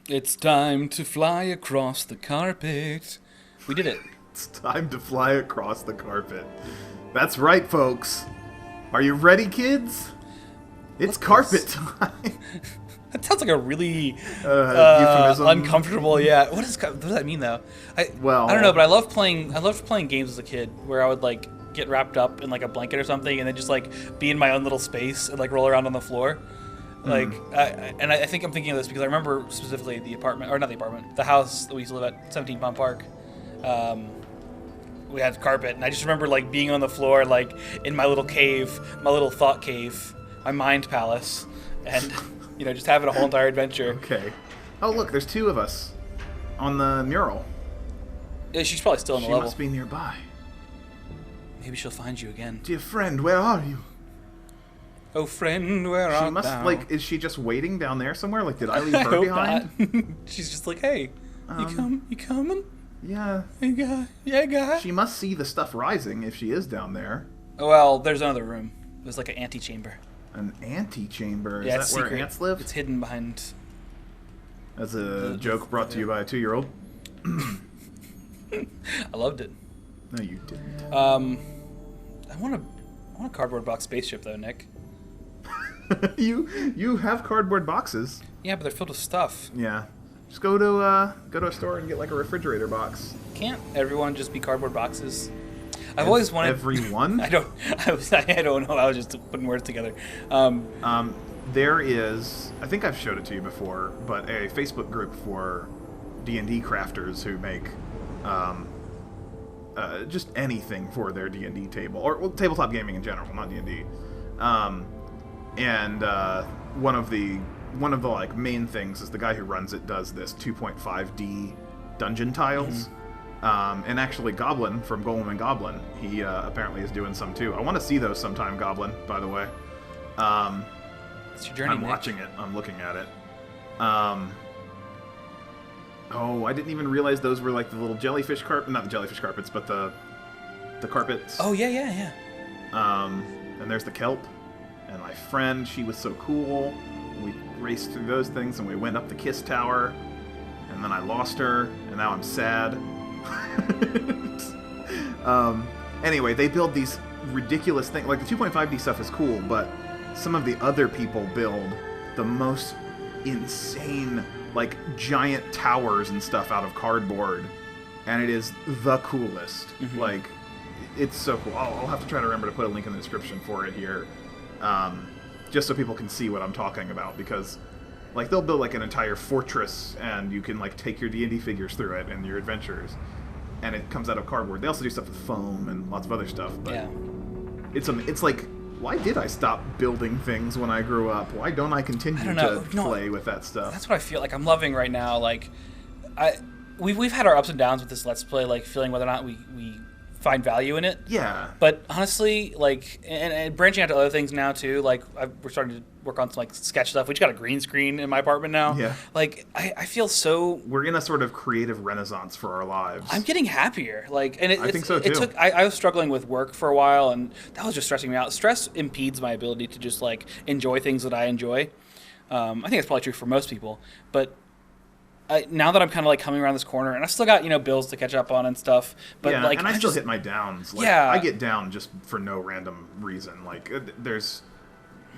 It's time to fly across the carpet. We did it. It's time to fly across the carpet. That's right, folks. Are you ready, kids? It's carpet time. That sounds like a really Euphemism. uncomfortable. Yeah. What does that mean though? I don't know, but I loved playing games as a kid where I would like get wrapped up in like a blanket or something and then just like be in my own little space and like roll around on the floor. Like, I think I'm thinking of this because I remember specifically the house that we used to live at, 17 Palm Park. We had carpet, and I just remember like being on the floor, like in my little cave, my little thought cave, my mind palace, and just having a whole entire adventure. Okay. Oh, look, there's two of us on the mural. Yeah, she's probably still in the She level. must be nearby. Maybe she'll find you again. Dear friend, where are you? Oh, friend, where art She must, thou? like, is she just waiting down there somewhere? Like, did I leave I her hope behind? not. She's just like, hey, you coming? Yeah. Yeah, guy. She must see the stuff rising if she is down there. Oh, well, there's another room. There's like an antechamber. An antechamber? Yeah, Is it's that where secret. ants live? It's hidden behind. That's a joke brought to you by a 2-year-old. I loved it. No, you didn't. I want a cardboard box spaceship though, Nick. You have cardboard boxes. Yeah, but they're filled with stuff. Yeah. Just go to a store and get like a refrigerator box. Can't everyone just be cardboard boxes? I've always wanted everyone. I don't know. I was just putting words together. There is, I think I've showed it to you before, but a Facebook group for D&D crafters who make just anything for their D&D table, or tabletop gaming in general, not D&D. And one of the like main things is the guy who runs it does this 2.5D dungeon tiles. And actually Goblin from Golem and Goblin, he apparently is doing some too. I want to see those sometime, Goblin, by the way. It's your journey, I'm Nick. watching it. I'm looking at it. Oh, I didn't even realize those were like the little jellyfish carpet. Not the jellyfish carpets, but the carpets. Oh, yeah. And there's the kelp. And my friend, she was so cool. We raced through those things, and we went up the Kiss Tower. And then I lost her, and now I'm sad. Anyway, they build these ridiculous things. Like, the 2.5D stuff is cool, but some of the other people build the most insane, like, giant towers and stuff out of cardboard. And it is the coolest. Like, it's so cool. I'll have to try to remember to put a link in the description for it here. Just so people can see what I'm talking about, because like they'll build like an entire fortress and you can like take your D&D figures through it and your adventures, and it comes out of cardboard. They also do stuff with foam and lots of other stuff, but Yeah. it's like, why did I stop building things when I grew up? Why don't I continue to play with that stuff? That's what I feel like I'm loving right now. Like, we've had our ups and downs with this Let's Play, like feeling whether or not we find value in it. Yeah. But honestly, like, and branching out to other things now too. Like, we're starting to work on some like sketch stuff. We just got a green screen in my apartment now. Yeah. Like, I feel so. We're in a sort of creative renaissance for our lives. I'm getting happier. Like, and I think so too. I was struggling with work for a while, and that was just stressing me out. Stress impedes my ability to just like enjoy things that I enjoy. I think that's probably true for most people, but. Now that I'm kind of like coming around this corner, and I still got bills to catch up on and stuff, but yeah, like and I still hit my downs. Like, yeah, I get down just for no random reason. Like there's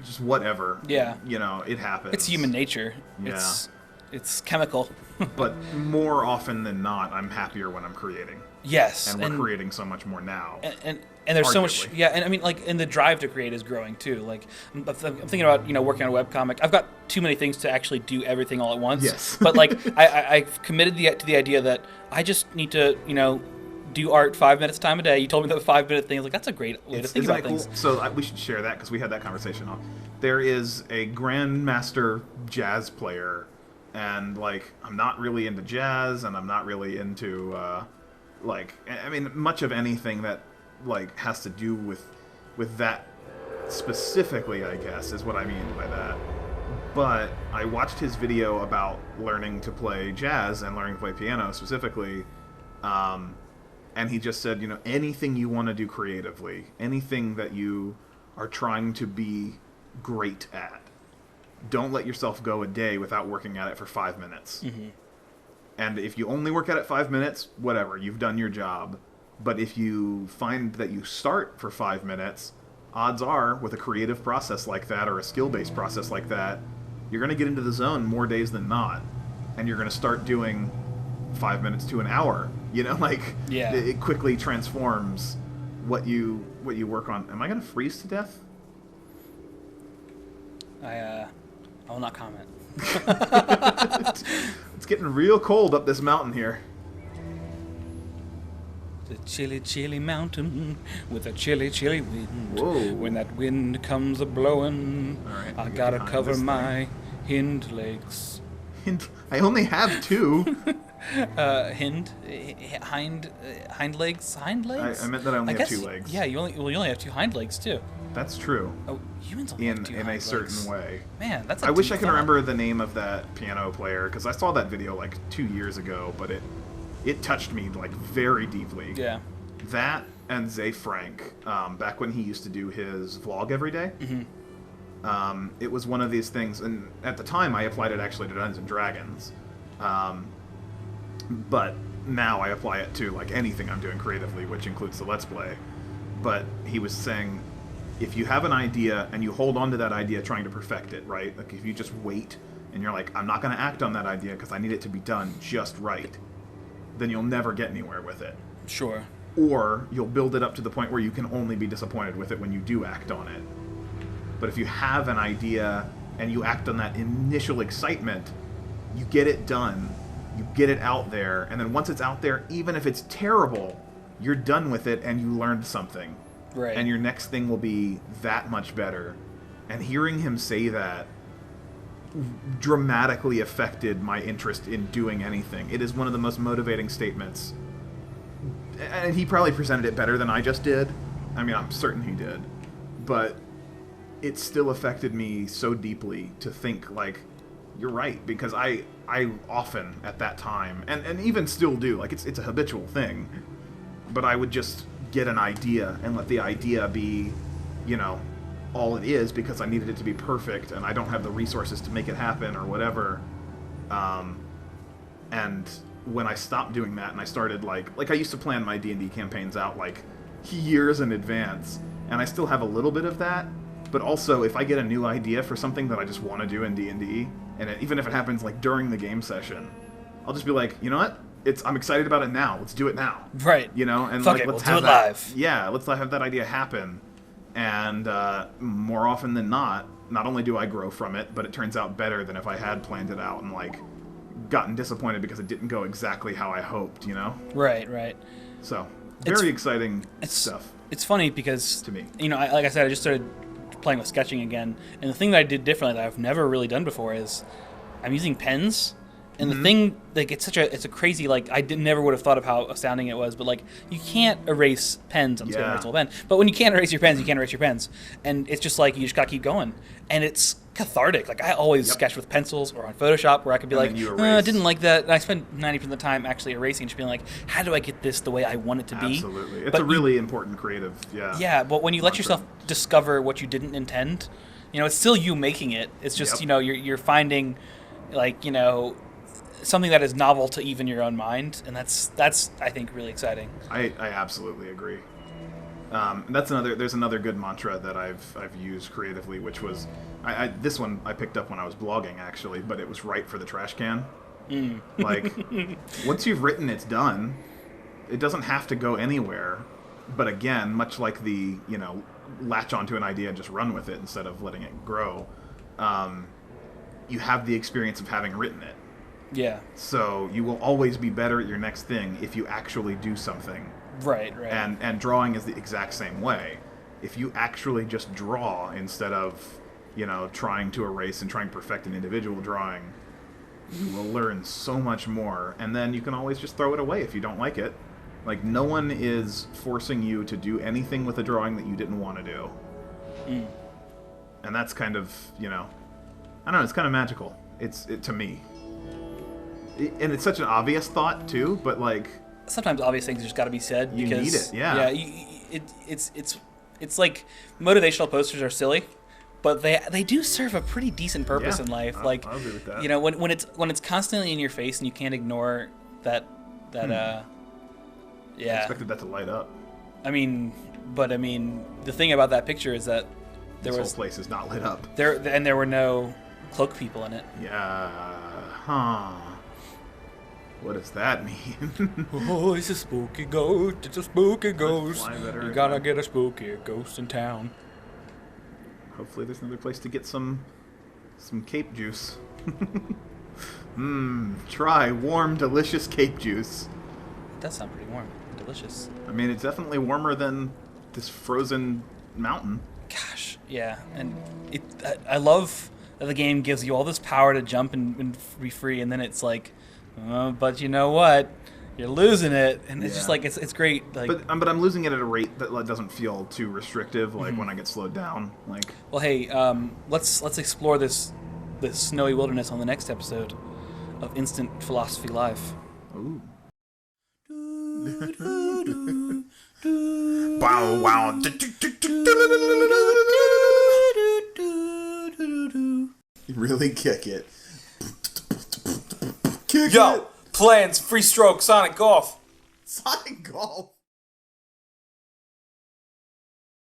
just whatever. Yeah, it happens. It's human nature. Yeah, it's chemical. But more often than not, I'm happier when I'm creating. Yes, and we're creating so much more now. And there's so much, and I mean, like, and the drive to create is growing too. Like, I'm thinking about working on a webcomic. I've got too many things to actually do everything all at once. Yes. But like, I've committed to the idea that I just need to do art 5 minutes time a day. You told me that 5-minute thing. I was like, that's a great way to think about things. Cool? So we should share that because we had that conversation. There is a grandmaster jazz player, and like, I'm not really into jazz, and I'm not really into much of anything that like has to do with that specifically, I guess, is what I mean by that. But I watched his video about learning to play jazz and learning to play piano specifically, and he just said, anything you want to do creatively, anything that you are trying to be great at, don't let yourself go a day without working at it for 5 minutes. Mm-hmm. And if you only work at it 5 minutes, whatever, you've done your job. But if you find that you start for 5 minutes, odds are, with a creative process like that or a skill-based process like that, you're going to get into the zone more days than not. And you're going to start doing 5 minutes to an hour. You know, like, it quickly transforms what you work on. Am I going to freeze to death? I will not comment. It's getting real cold up this mountain here. The chilly, chilly mountain with a chilly, chilly wind. Whoa. When that wind comes a-blowing, right, I gotta cover my hind legs. I only have 2. Hind legs? Hind legs? I meant that I only have 2 legs. Yeah, you only have 2 hind legs, too. That's true. Oh, humans only have 2 hind legs. In a certain way. Man, that's I wish I could remember the name of that piano player, because I saw that video like 2 years ago, but it touched me like very deeply. Yeah. That and Zay Frank, back when he used to do his vlog every day. Mm-hmm. It was one of these things, and at the time I applied it actually to Dungeons and Dragons. But now I apply it to like anything I'm doing creatively, which includes the Let's Play. But he was saying, if you have an idea and you hold on to that idea trying to perfect it, right? Like if you just wait and you're like, I'm not going to act on that idea because I need it to be done just right, then you'll never get anywhere with it. Sure. Or you'll build it up to the point where you can only be disappointed with it when you do act on it. But if you have an idea and you act on that initial excitement, you get it done, you get it out there, and then once it's out there, even if it's terrible, you're done with it and you learned something. Right. And your next thing will be that much better. And hearing him say that dramatically affected my interest in doing anything. It is one of the most motivating statements. And he probably presented it better than I just did. I mean, I'm certain he did. But it still affected me so deeply to think, like, you're right. Because I often, at that time, and even still do, like, it's a habitual thing. But I would just get an idea and let the idea be, you know, all it is because I needed it to be perfect and I don't have the resources to make it happen or whatever. And when I stopped doing that and I started like I used to plan my D&D campaigns out like years in advance, and I still have a little bit of that, but also if I get a new idea for something that I just want to do in D&D, and even if it happens like during the game session, I'll just be like, you know what? I'm excited about it now. Let's do it now. Right. You know, and Fuck like it, let's we'll have do it that live. Yeah, let's have that idea happen. And more often than not only do I grow from it, but it turns out better than if I had planned it out and like gotten disappointed because it didn't go exactly how I hoped, you know? Right. So, very exciting stuff. It's funny because, to me, you know, like I said, I just started playing with sketching again, and the thing that I did differently that I've never really done before is I'm using pens. And the thing, like, it's a crazy, like, never would have thought of how astounding it was, but, like, you can't erase pens on a erasable pen. But when you can't erase your pens, you can't erase your pens. And it's just like, you just gotta keep going. And it's cathartic. Like, I always sketch with pencils or on Photoshop where I could be like, I didn't like that. And I spend 90% of the time actually erasing, just being like, how do I get this the way I want it to be? Absolutely. It's a really important creative, Yeah, but when you let yourself discover what you didn't intend, you know, it's still you making it. It's just, you know, you're finding, like, you know, something that is novel to even your own mind, and that's I think really exciting. I absolutely agree. There's another good mantra that I've used creatively, which was this one I picked up when I was blogging actually, but it was write for the trash can. Like once you've written, it's done. It doesn't have to go anywhere. But again, much like the, you know, latch onto an idea and just run with it instead of letting it grow, you have the experience of having written it. Yeah. So you will always be better at your next thing if you actually do something. Right. And drawing is the exact same way. If you actually just draw instead of, you know, trying to erase and trying to perfect an individual drawing, you will learn so much more. And then you can always just throw it away if you don't like it. Like, no one is forcing you to do anything with a drawing that you didn't want to do. And that's kind of, you know, I don't know, it's kind of magical. To me. And it's such an obvious thought too, but like sometimes obvious things just got to be said because you need it. Yeah. Yeah. It's like motivational posters are silly, but they do serve a pretty decent purpose in life. I'll agree with that. You know, when it's constantly in your face and you can't ignore that I expected that to light up. I mean, the thing about that picture is that this whole place is not lit up. There were no cloak people in it. Yeah. Huh. What does that mean? Oh, it's a spooky ghost. It's a spooky ghost. You gotta get a spooky ghost in town. Hopefully there's another place to get some cape juice. Try warm, delicious cape juice. It does sound pretty warm and delicious. I mean, it's definitely warmer than this frozen mountain. Gosh, yeah. And I love that the game gives you all this power to jump and be free, and then it's like, but you know what? You're losing it, and it's just like it's great. Like, but I'm losing it at a rate that doesn't feel too restrictive. Like when I get slowed down. Like, well, hey, let's explore this snowy wilderness on the next episode of Instant Philosophy Live. Ooh. Wow, wow. Really kick it. Yo, plans, free stroke, Sonic Golf. Sonic Golf.